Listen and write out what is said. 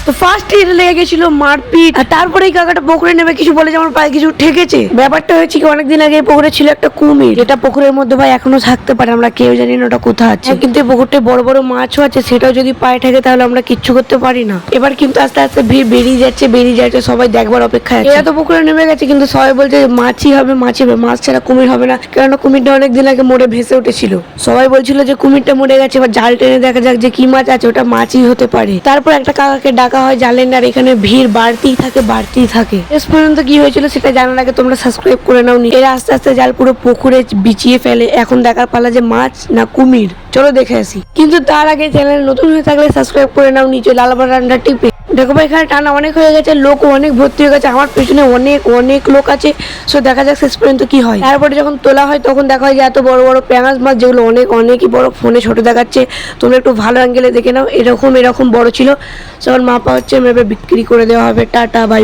তো ফার্স্ট এটা লেগে গেছিল মারপিট, আর তারপরে এই কাকাটা পুকুরে নেমে কিছু বলে যে আমার পায়ে কিছু ঠেকেছে। ব্যাপারটা হয়েছে কি, অনেকদিন আগে পুকুরে ছিল একটা কুমির, যেটা পুকুরের মধ্যে ভাই এখনো থাকতে পারে, আমরা কেউ জানি না ওটা কোথায় আছে। কিন্তু এই পুকুরটা বড় বড় মাছও আছে, সেটাও যদি পায়ে ঠেকে তাহলে আমরা কিচ্ছু করতে পারি না। এবার কিন্তু আস্তে আস্তে ভিড় বেরিয়ে যাচ্ছে, সবাই দেখবার অপেক্ষায় আছে। এরা তো পুকুরে নেমে গেছে, কিন্তু সবাই বলছে মাছই হবে, মাছ ছাড়া কুমির হবে না, কেননা কুমিরটা অনেকদিন আগে মরে ভেসে উঠেছিল। সবাই বলছিল যে কুমিরটা মরে গেছে, এবার জাল টেনে দেখা যাক যে কি মাছ আছে, ওটা মাছই হতে পারে। তারপর একটা কাকাকে ডাকা হয় জালেন, আর এখানে ভিড় বাড়তেই থাকে। শেষ পর্যন্ত কি হয়েছিল সেটা জানার আগে তোমরা সাবস্ক্রাইব করে নাও। এরা আস্তে আস্তে জাল পুরো পুকুরে বিছিয়ে ফেলে। এখন দেখার পালা যে মাছ না কুমির, চলো দেখে আসি। কিন্তু তার আগে চ্যানেল নতুন হয়ে থাকলে সাবস্ক্রাইব করে নাও নিচে লাল বাটনটা টিপে। দেখো ভাই এখানে টানা অনেক হয়ে গেছে, লোক অনেক ভর্তি হয়ে গেছে, আমার পেছনে অনেক লোক আছে। সো দেখা যাক শেষ পর্যন্ত কি হয়। তারপরে যখন তোলা হয় তখন দেখা হয় যে এত বড় বড় প্যাঙাশ মাছ, যেগুলো অনেকই বড়, ফোনে ছোট দেখাচ্ছে, তোমরা একটু ভালো অ্যাঙ্গেলে দেখে নাও। এরকম বড় ছিল। সবার মাপা হচ্ছে, মেপে বিক্রি করে দেওয়া হবে। Tata bye.